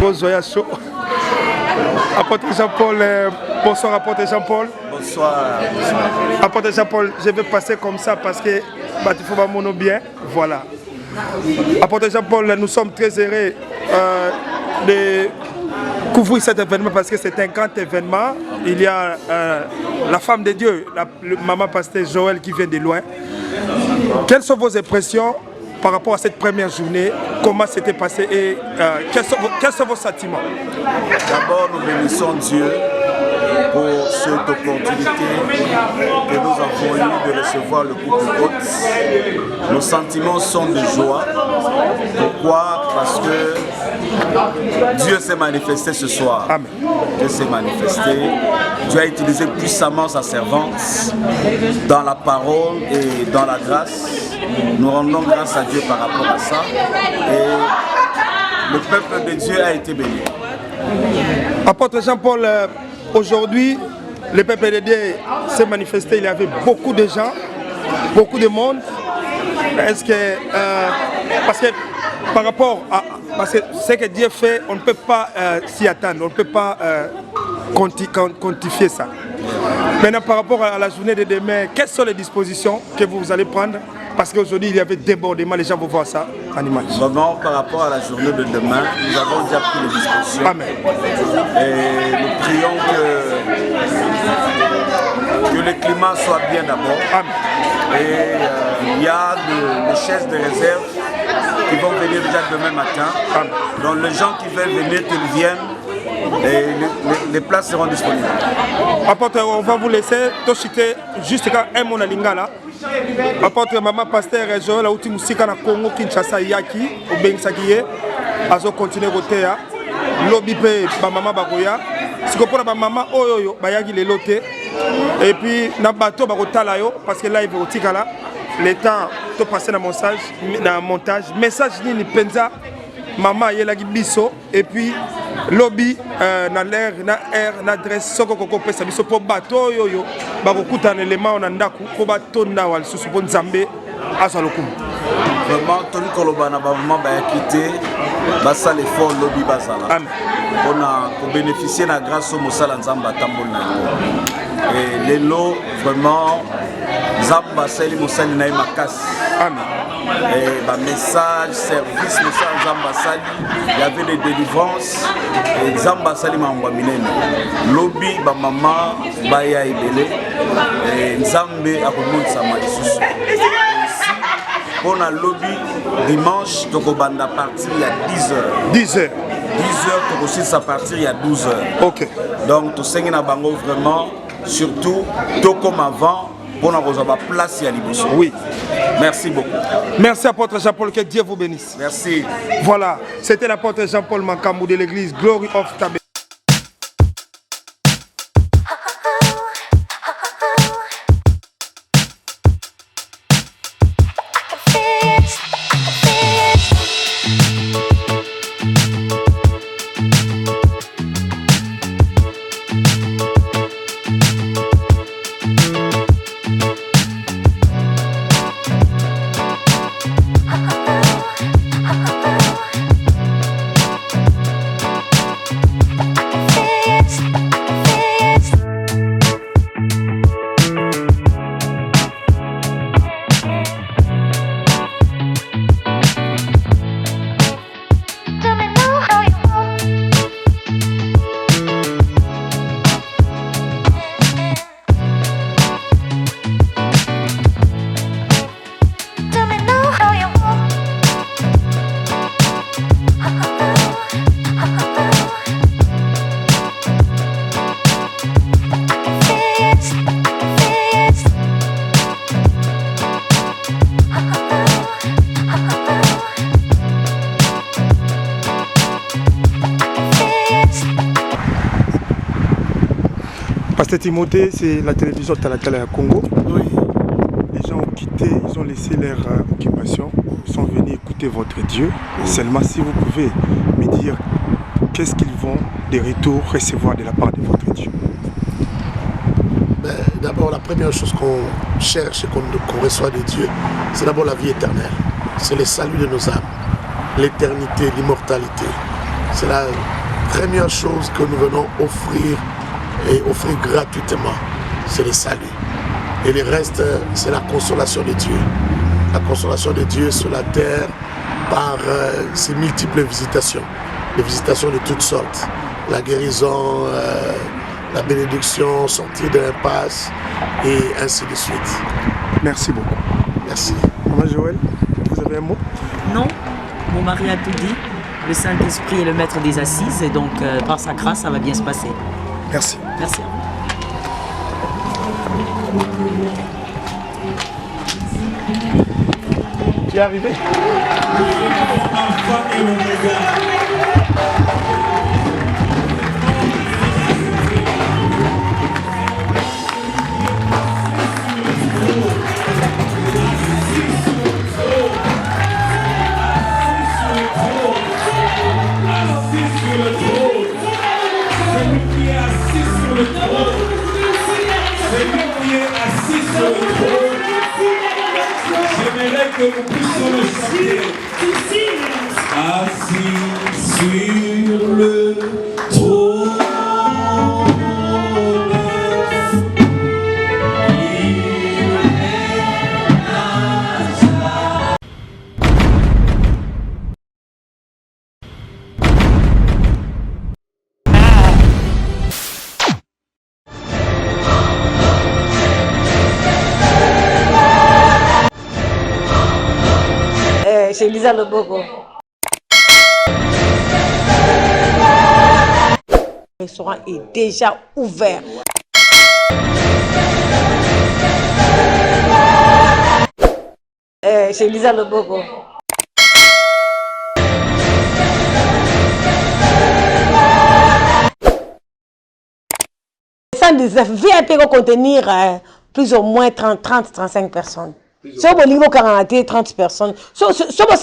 Bonjour, chaud. Apôtre Jean-Paul, bonsoir apôtre Jean-Paul. Bonsoir. Apôtre Jean-Paul, je vais passer comme ça parce que il faut mon bien. Voilà. Apôtre Jean-Paul, nous sommes très heureux de couvrir cet événement parce que c'est un grand événement. Il y a la femme de Dieu, la maman pasteur Joël qui vient de loin. Quelles sont vos impressions par rapport à cette première journée? Comment c'était passé et quels sont vos sentiments? D'abord, nous bénissons Dieu pour cette opportunité que nous avons eue de recevoir le couple hôte. Nos sentiments sont de joie. Pourquoi? Parce que Dieu s'est manifesté ce soir. Amen. Dieu s'est manifesté. Dieu a utilisé puissamment sa servante dans la parole et dans la grâce. Nous rendons grâce à Dieu par rapport à ça. Et le peuple de Dieu a été béni. Apôtre Jean-Paul, aujourd'hui, le peuple de Dieu s'est manifesté. Il y avait beaucoup de gens, beaucoup de monde. Est-ce que, parce que par rapport à ce que Dieu fait, on ne peut pas s'y attendre, on ne peut pas quantifier ça. Maintenant, par rapport à la journée de demain, quelles sont les dispositions que vous allez prendre? Parce qu'aujourd'hui, il y avait débordement, les gens vont voir ça en image. Vraiment, par rapport à la journée de demain, nous avons déjà pris les dispositions. Amen. Et nous prions que le climat soit bien d'abord. Amen. Et il y a des chaises de réserve qui vont venir déjà demain matin. Amen. Donc les gens qui veulent venir, qu'ils viennent. Et les places seront disponibles. Apôtre, on va vous laisser toshite juste quand un mon lingala. Apôtre maman pasteur Joël auti musika na Congo Kinshasa yaki obengisakiye azo continuer koteya lobi pe ba mama bakoya siko pona ba mama oyo bayaki lelo te et puis na bato bakotala yo parce que live otikala le temps to passer na montage message nini penza maman yelaki biso et puis lobby na l'air na air na adresse soko koko pesa biso po bato yoyo bakokuta na élément na ndaku po batonda wal susu po nzambe asa lokumu. Vraiment toni koloba na ba maman ba quitté basa l'effort lobby bazala. Amen. Pour bénéficier de la grâce au Moussala Nzamba Tambona. Et les lots, vraiment, Nzamba Sali Moussali Naï Makas. Amen. Et bah, message, service, message Nzamba Sali, il y avait des délivrances. Et Nzamba Sali Mamba Milène. Lobby, bah, maman, Baya Ibele. Et Nzambe Akomoun Sama Isusu. Et ici, on a lobby dimanche, Tokobanda partir il y a 10h. 10h. 10h, pour aussi ça partir il y a 12h. Ok. Donc, tout ça, il y a vraiment, surtout, tout comme avant, pour avoir place à Liboso. Oui. Merci beaucoup. Merci apôtre Jean-Paul, que Dieu vous bénisse. Merci. Voilà, c'était l'apôtre Jean-Paul Mankambou de l'église Glory of Tabé. Pasteur Timothée, c'est la télévision Talakala à Congo. Oui. Les gens ont quitté, ils ont laissé leur occupation, ils sont venus écouter votre Dieu. Et seulement si vous pouvez me dire qu'est-ce qu'ils vont de retour recevoir de la part de votre Dieu. D'abord, la première chose qu'on cherche et qu'on reçoit de Dieu, c'est d'abord la vie éternelle. C'est le salut de nos âmes, l'éternité, l'immortalité. C'est la première chose que nous venons offrir et offrir gratuitement. C'est le salut. Et le reste, c'est la consolation de Dieu. La consolation de Dieu sur la terre par ses multiples visitations. Des visitations de toutes sortes. La guérison, la bénédiction, sortir de l'impasse et ainsi de suite. Merci beaucoup. Merci. Maman Joël, vous avez un mot? Non, mon mari a tout dit. Le Saint-Esprit est le maître des assises et donc par sa grâce, ça va bien se passer. Merci. Merci. Qui est arrivé? J'aimerais que nous puissions le chanter. Assis sur le trône. Chez Lisa Loboko. Le restaurant est déjà ouvert. Chez Lisa Loboko. VIP va contenir plus ou moins 30-35 personnes. Si vous avez 30 personnes, si vous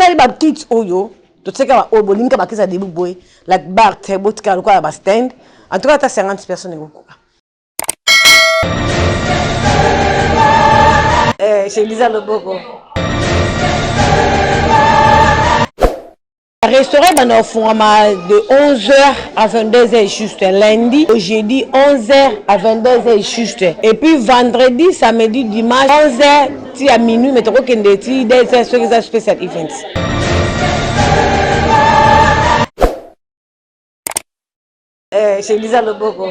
avez des petites oyo, tu sais que vous avez des bouboués, la barre, la stand, en tout cas, tu as 50 personnes. Chez Lisa Loboko. Le restaurant est dans un format de 11h à 22h juste lundi, au jeudi 11h à 22h juste. Et puis vendredi, samedi, dimanche 11h à minuit, mais tu vois qu'il y a des spécial events. Chez Lisa Loboko.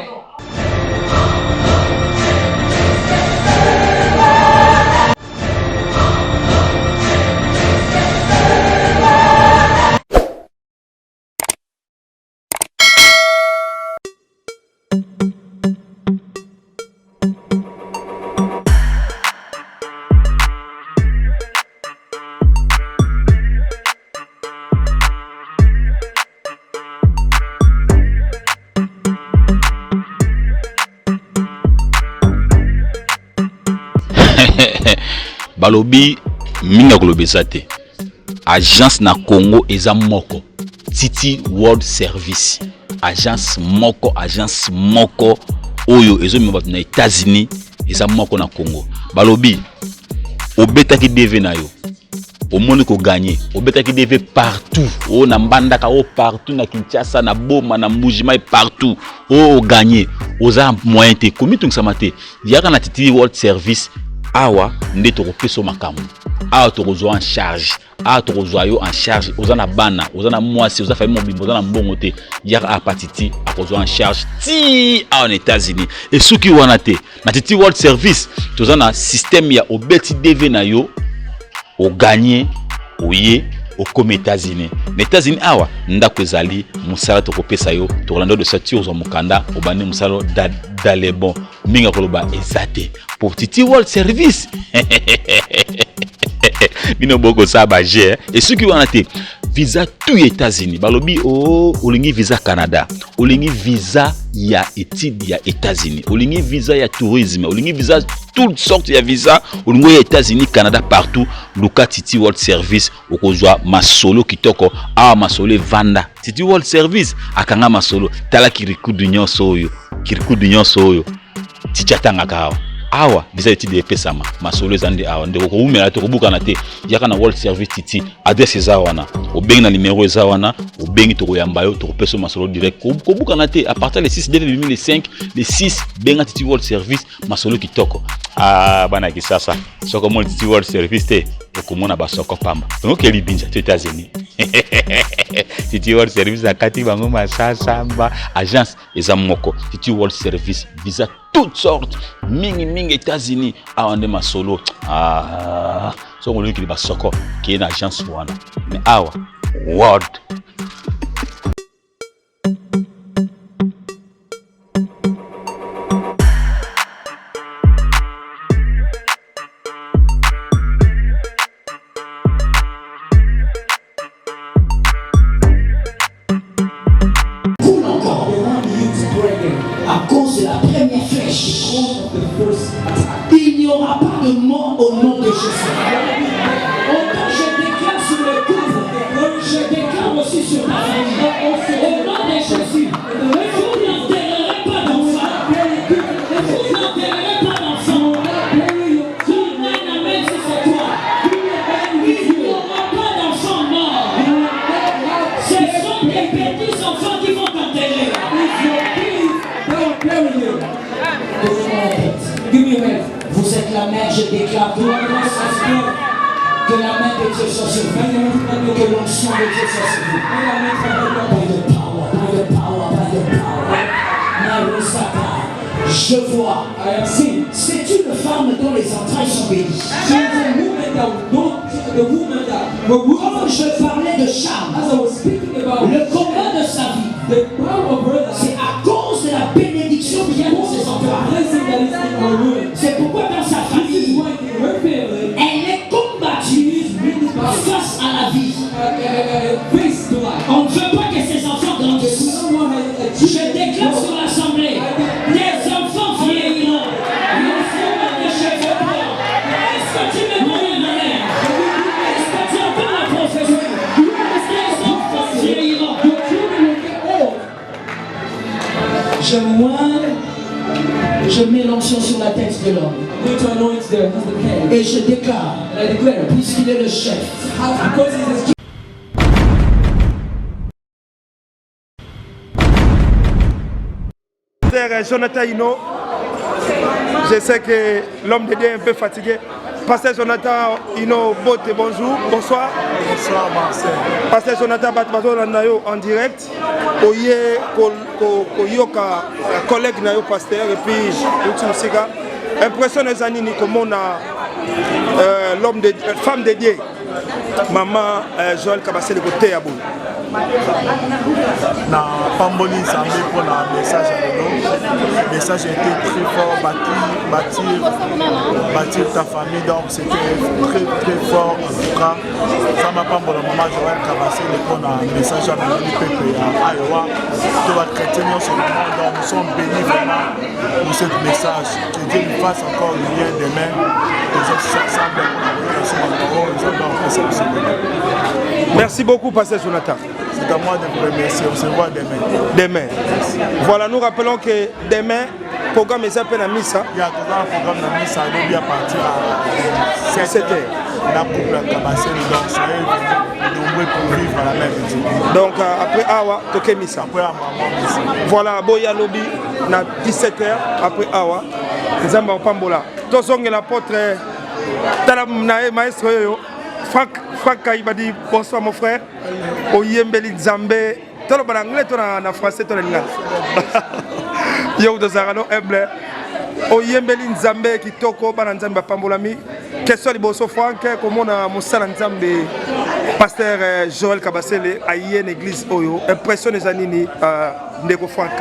Balobi minga kolobesa te. Agence na Congo eza moko. Titi World Service. Agence moko oyo ezo mibatu na États-Unis eza moko na Congo. Balobi obetaki DV na yo. Omoni ko gagner. Obetaki DV partout. O na mbandaka o partout na Kinshasa na Boma na Mbujima partout. O gagner. Oza moyen te komitung samate. Yaka na Titi World Service. Awa nde tokopesa makambo awa tokozwa en charge awa tokozwa yo en charge ozana bana ozana mwasi oza famille mobimbo ozana mbongo te yaka apatiti akozwa en charge ti awa na États-Unis et soki wana te na Titi World Service tozana système ya obeti DV na yo o gagner oye okome États-Unis na États-Unis awa ndako ezali musala tokopesa yo tokolanda de sature zo mukanda obane musalo dalebon minga koloba ezate pour Titi World Service. Bino boko sa baje et ceux qui wana te visa tout États-Unis balobi olingi visa Canada olingi visa ya étude ya États-Unis olingi visa ya tourisme olingi visa toutes sortes ya visa olingo ya États-Unis Canada partout luka Titi World Service okozwa masolo kitoko a masolo vanda Titi World Service akanga masolo tala kiriku dunyo soyo tichata ngakawa awa visa eti de pesama masolo ezande awa ndeko ko umela to kubuka na te yaka na World Service titi adresse eza wana obengi na numéro eza wana obengi to koyamba yo to kopesa masolo direct ko buka na te à partir le 6 dès le 5 le 6 benga titi World Service masolo kitoko bana kisasa soko mo titi World Service te okomona basoko pamba donc keli binja to États-Unis titi World Service akati bango masasa ba agence eza moko titi World Service visa toutes sortes mingi États-Unis awande masolo so ngolo ki basoko ki na agence wana mais awa world à cause de la première flèche. Il n'y aura pas de mort au nom de Jésus. Autant je déclare sur le couple, je déclare aussi sur ta famille. Au nom de Jésus, vous n'enterrerez pas d'enfants. Vous n'enterrerez pas d'enfants. Tout le monde amène si c'est toi. Il n'y aura pas d'enfants morts. Ce sont des petits enfants qui vont t'enterrer. Vous êtes la mère, je déclare que la main de Dieu soit sur vous, que l'onction de Dieu soit sur vous. By the power. Je vois, c'est une femme dont les entrailles sont bénies. Quand je parlais de charme, le combat de sa vie, c'est à cause de la bénédiction qui est dans ses entrailles. C'est pourquoi dans sa famille, elle est combattue face à la vie. On ne veut pas que ses enfants grandissent. Je déclare sur l'assemblée, des enfants vieilliront. Ils feront des cheveux blancs. Est-ce que tu me connais, ma mère? Est-ce que tu entends la prophétie? Des enfants vieilliront. Je mets l'onction sur la tête de l'homme. Et je déclare, puisqu'il est le chef. Jonathan Hino, je sais que l'homme de Dieu est un peu fatigué. Pasteur Jonathan Hino, bonjour, bonsoir. Bonsoir Marcel. Pasteur Jonathan Batbazo en direct. Oye Koyoka, collègue Nayo Pasteur, et puis Utsumsika. Impression des années comme on a l'homme de femme de Dieu, maman Joël Kabassé de côté à bout. Na Pamboli Zambé pour le message à nous. Le message était très fort, bâtir ta famille, donc c'était très fort en tout cas. Ça m'a pas pour le moment, Joël Kabassé pour le message à nous, à Iowa. Tout va traiter nous sur le monde, donc nous sommes bénis vraiment pour ce message. Que Dieu nous fasse encore le lien demain. Les autres s'ensemble pour la Merci beaucoup, Pasteur Jonathan. C'est à moi de vous remercier. On se voit demain. Demain. Voilà, nous rappelons que demain, le programme est un peu à Missa. Il y a toujours un programme à Missa. Il doit partir à 7h. La couple a cabassé, donc soyez nombreux pour vivre à la même vie. Donc après Awa, toqué Missa. Après Awa, Missa. Voilà, Boya Lobby, à 17h, après Awa. Nous avons Pambola. Tous sommes l'apôtre Talam Nae, maestro Franck Kaibadi, bonsoir mon frère. Oyembeli Nzambe. Tout le monde en anglais, tout en français, tout en anglais. Yo de Zarano, Emble. Oyembeli Nzambe qui toko ba Nzambe Pambolami. Question liboso Franck, comment on a Moussa Nzambe, pasteur Joël Kabassele, à une église Oyo. Impression des années Ndeko Franck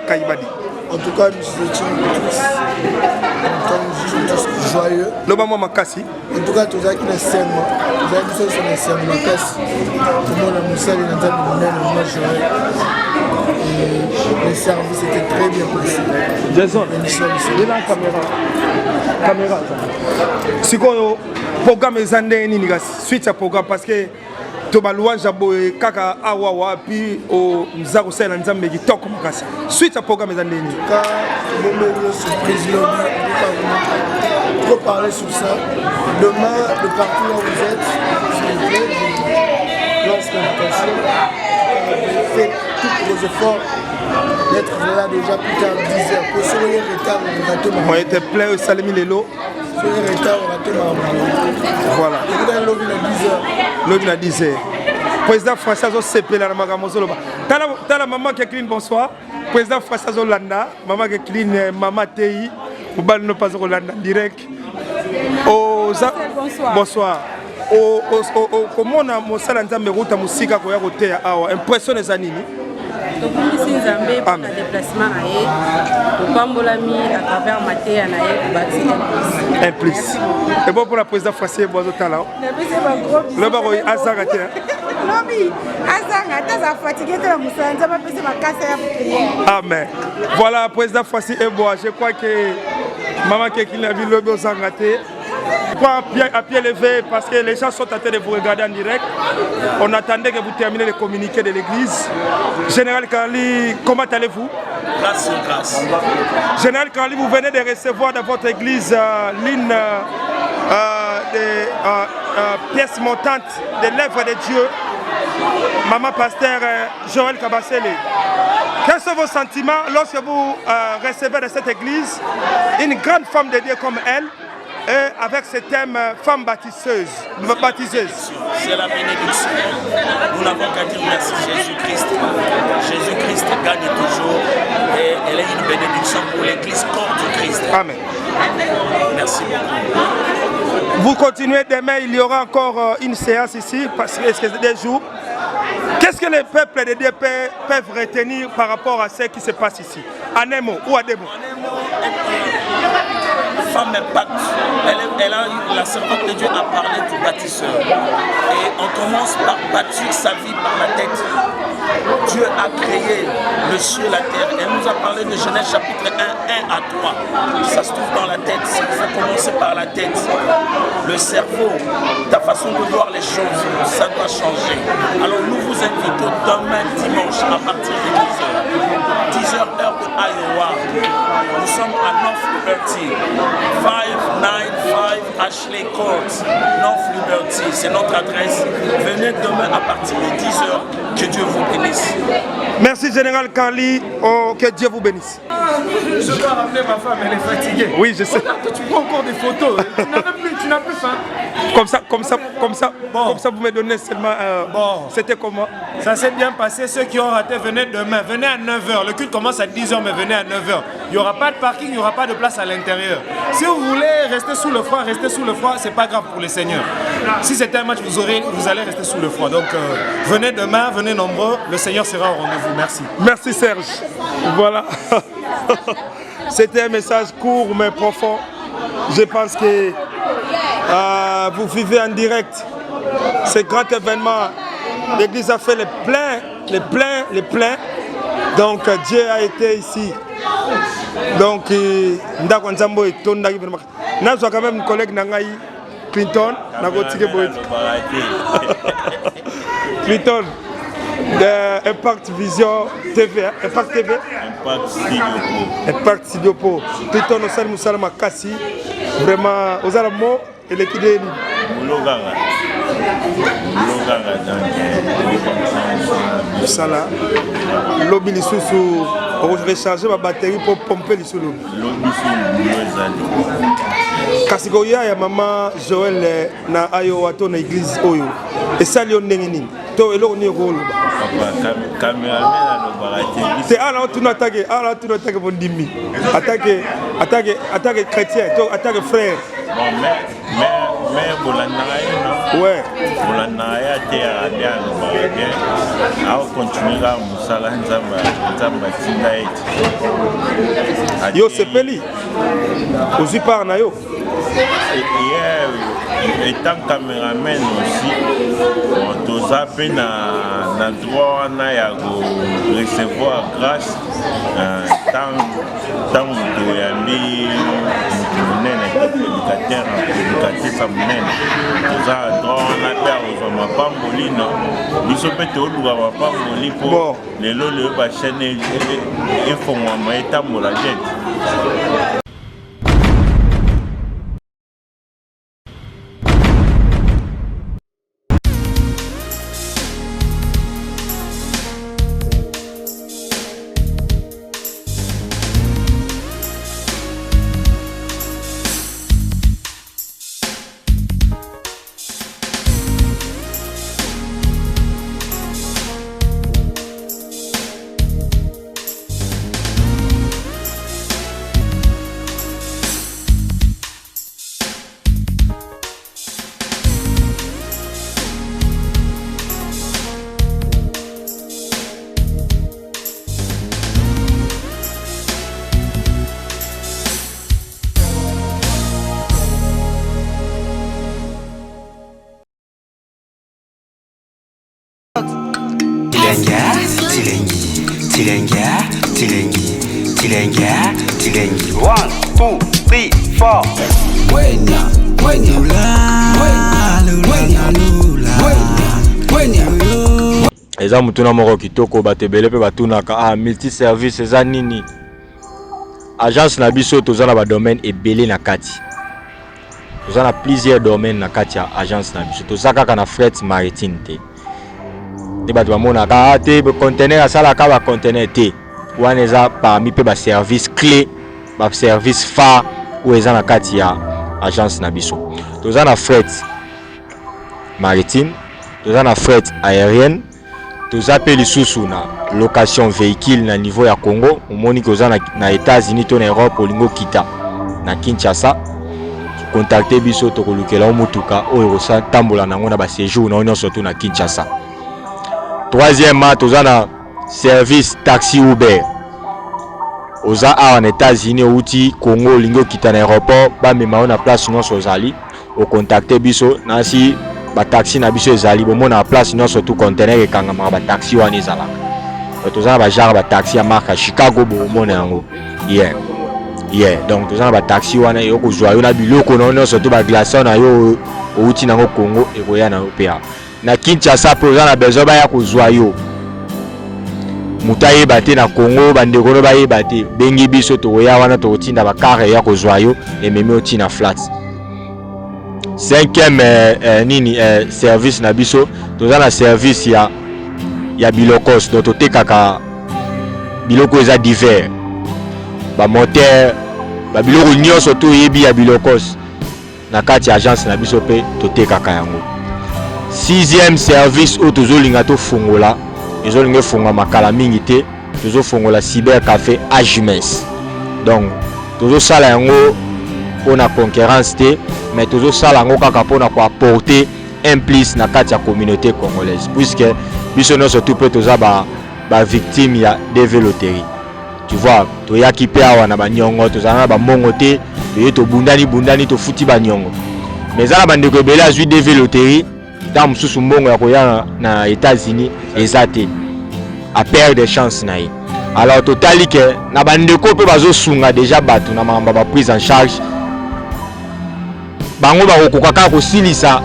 Kaibadi. En tout cas, nous étions tous contents, nous étions tous joyeux. Le moment Makassi. En tout cas, tous les scènes, nous avons tous les scènes Makassi. Tout le monde a moussé, il a entendu et le service était très bien passé. Jason, il est là la caméra. Si le programme est andé, suite à programme, parce que to balouange boye kaka awawa puis au mza kosala nzambe kitoko makasi suite à programme eza ndeni ka bomeli surprise lobby trop parler sur ça demain de partout où vous êtes s'il vous plaît je lance l'invitation faites tous vos efforts d'être là déjà plus tard 10h pour soyez retard on va te moi était plein salami lelo soyez retard on va te voilà lobby à 10h lobby à 10h président François Sepela na makambo zoloba tala maman qui clean bonsoir président François Zolanda maman qui clean maman Tei mobali no pas Zolanda direct bonsoir comment on a mosala nzambe ruta musika ko ya koteya awa impression eza nini tokumisi nzambe mpona déplacement na ye topambolami à travers mateya na ye kobati un plus et bon pour la président François bozotala le baro azanga te lobi azanga taza fatigué te la musala nzambe apesi makasa ya prière. Amen. Voilà président François Eboa, je crois que maman qui a vu le lobi ozanga te à pied levé parce que les gens sont en train de vous regarder en direct. On attendait que vous terminiez le communiqué de l'église. Général Carly, comment allez-vous? Grâce sur grâce. Général Carly, vous venez de recevoir dans votre église l'une des pièces montantes de l'œuvre de Dieu. Maman pasteur Joël Kabasele. Quels sont vos sentiments lorsque vous recevez dans cette église une grande femme de Dieu comme elle? Et avec ce thème femme baptiseuse. C'est la bénédiction. Nous n'avons qu'à dire merci Jésus-Christ. Jésus-Christ gagne toujours et elle est une bénédiction pour l'église corps du Christ. Amen. Merci beaucoup. Vous continuez demain, il y aura encore une séance ici parce que c'est des jours. Qu'est-ce que les peuples de Dieu peuvent retenir par rapport à ce qui se passe ici? En un mot ou à deux mots? Femme impact. La servante de Dieu a parlé du bâtisseur. Et on commence par bâtir sa vie par la tête. Dieu a créé le ciel et la terre. Elle nous a parlé de Genèse chapitre 1 à 3. Ça se trouve dans la tête. Il faut commencer par la tête. Le cerveau, ta façon de voir les choses, ça doit changer. Alors nous vous invitons demain dimanche à partir de 10h. 10h heure de Iowa. Nous sommes à North Liberty. 595 Ashley Court, North Liberty, c'est notre adresse. Venez demain à partir de 10h. Que Dieu vous bénisse. Merci Général Carly. Oh, que Dieu vous bénisse. Je dois ramener ma femme, elle est fatiguée. Oui, je sais. Regarde, tu prends encore des photos. Tu n'as plus faim. Comme ça, vous me donnez seulement. Bon. C'était comment? Ça s'est bien passé. Ceux qui ont raté, venez demain. Venez à 9h. Le culte commence à 10h, mais venez à 9h. Il n'y aura pas de parking, il n'y aura pas de place à l'intérieur. Si vous voulez rester sous le froid, restez sous le froid. C'est pas grave pour les seigneurs. Si c'était un match, vous allez rester sous le froid. Donc, venez demain, venez nombreux. Le Seigneur sera au rendez-vous. Merci. Merci Serge. Voilà. C'était un message court mais profond. Je pense que vous vivez en direct ce grand événement. L'église a fait les pleins. Donc Dieu a été ici. Donc Ndako Nzambo est tourné. Nous avons quand même un collègue Nangaï Clinton. Clinton. De Impact Vision TV, Impact TV, Impact Sidiopo. Clinton Osal Moussala Makassi, vraiment, aux Alamo et l'équipe de Moussala, lobby les sous recharger ma batterie pour pomper les sous lobby. Kasikoya ya maman Joël na Iowa to na église Oyo. Et ça lion ndengeni. To elo ni rolo. C'est alors tu n'attaques bondimi. Attaque chrétien, attaque frère. Mais Bolandaya, ouais. Bolandaya était à bien, à continuer à Moussala Nzamba Tindaït. Yo, c'est Peli. Aussi par Nayo. Étant caméraman aussi, on doit peine à droit à recevoir grâce tant que yambi éducateur sa monnaie. Nous avons droit à la terre aux hommes pamboli bino biso pe toluka bapamboli mpo lelo leyo bachaine efongwama etambola te. Tilengi. 1, 2, 3, 4. Eza mutuna moko kitoko batebele pe batunaka multi service eza nini. Agence na biso tozana ba domaine ebele na kati. Tozana plusieurs domaines na kati ya agence na biso. Tozaka kana fret maritime te. Te bato bamonaka te conteneur asala ka ba conteneur te. Wana eza parmi pe ba service clé, ba service phare ou eza na kati ya agence na biso. Tozana fret maritime, tozana fret aérienne, tozape lisusu na location véhicule na niveau ya Congo. Omoni ko na États-Unis to na Europe olingo kita na Kinshasa. Contacter biso to kolukela mutuka oyo sa tambola nango na ba séjour na onyo surtout na Kinshasa. Troisièmement, tozana service taxi Uber. Oza en États-Unis outi Congo lingo kita na aéroport ba mema na place non sozali o contacter biso na si ba taxi na biso ezali bo mona place non surtout conteneur ekanga ma ba taxi wana ezala. Tozana ba genre ba taxi ya marque Chicago bo mona yango. Donc tozana ba taxi wana yo ko zwa yo na biloko non surtout ba glaçon na yo outi nango Congo e ko ya na OPA. Na Kinshasa po ozana besoin ba ya ko zwa yo. Mutaye bate na Congo bandeko no baye bate bengi biso to ya wana to tinda ba kare ya ko zwa yo e meme oti na flat. Cinquième service na biso tozana service ya bilokos donc totekaka biloko eza divers ba moteur ba biloko nyonso to yebi ya bilokos na kati agence na biso pe totekaka yango. Sixième service o tozolinga to fungola ezolinga funga makala mingi te tozofungola cyber café Ajimes. Donc tozosala yango pona concurrence te mais tozosala yango kaka pona ko apporter un plus na kati ya communauté congolaise puisque biso no surtout pe toza ba victime ya déveloterie. Tu vois toyaki pe awa na banyongo tozana ba mongo te to bundani to futi banyongo mais za bandeko ebele azwi déveloterie dans mususu mbongo ya koya na États-Unis ezate a perdre des chances na ye. Alors totali ke na bandeko pe bazo sunga déjà batu na mamba ba prise en charge bango ba kokoka ko silisa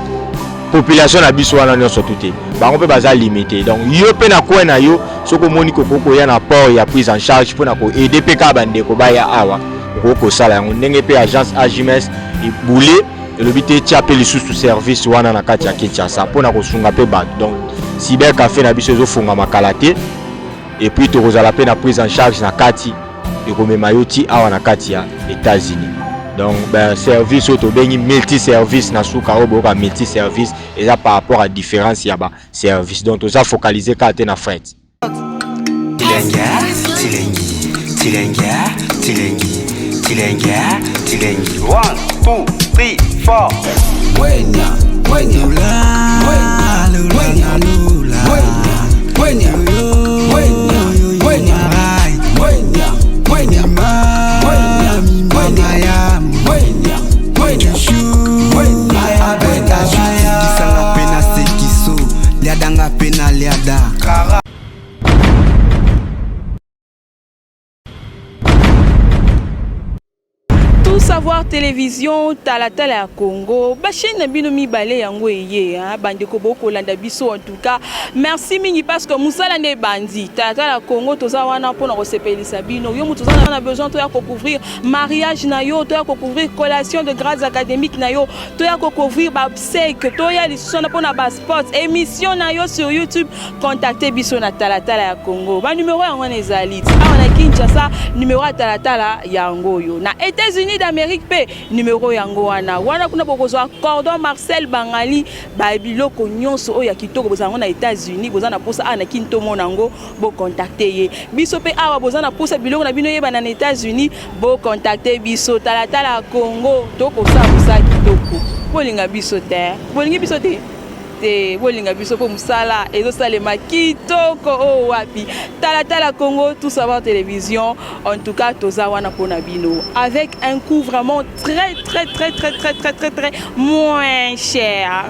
population na biso wana nyonso tuté bango pe baza limité. Donc yo pe na ko na yo soko moni kokoko ya na port ya prise en charge pona ko aider pe ka bandeko ba ya awa ko sala yango ndenge pe agence Ajimes e boulé le bité tiapé lisusu service wana na kati ya Kinshasa pona ko sunga pe ba. Donc cyber café na biso zo funga makala te et puis to kozala pe na prise en charge na kati e ko mema yoti awa na kati ya États-Unis. Donc service auto bengi multi service na suka obo ka multi service et ça par rapport à différence ya ba service. Donc to za focaliser ka te na fret. Tilengi. 1, 2, 3, 4. savoir télévision Talatala ya Congo. Ba chaîne na bino mibale yango eye hein bande ko boko landa biso en tout cas. Merci mingi parce que musala ne bandi. Talatala ya Congo toza wana pona ko sepelisa bino. Yo mutu na besoin to ya ko couvrir mariage na yo, to ya ko couvrir collation de grades académiques na yo, to ya ko couvrir ba obsèque, to ya lisusu na pona ba sports, émission na yo sur YouTube, contactez biso na Talatala ya Congo. Ba numéro yango ezali. Ah na Kinshasa numéro ya Talatala yango yo. Na États-Unis d'Amérique pe numéro yango wana kuna bokozwa cordon Marcel Bangali ba biloko nyonso oyo ya kitoko bozango na États-Unis bozana posa ana kinto monango bo contacter ye biso pe awa bozana posa biloko na bino yeba na États-Unis bo contacter biso Talatala Congo to kosa busa kitoko bolinga biso te bolingi biso te te bolinga biso po musala ezo salema kitoko o wapi Talatala Congo tout savoir télévision en tout cas toza wana pona bino avec un coût vraiment très moins cher.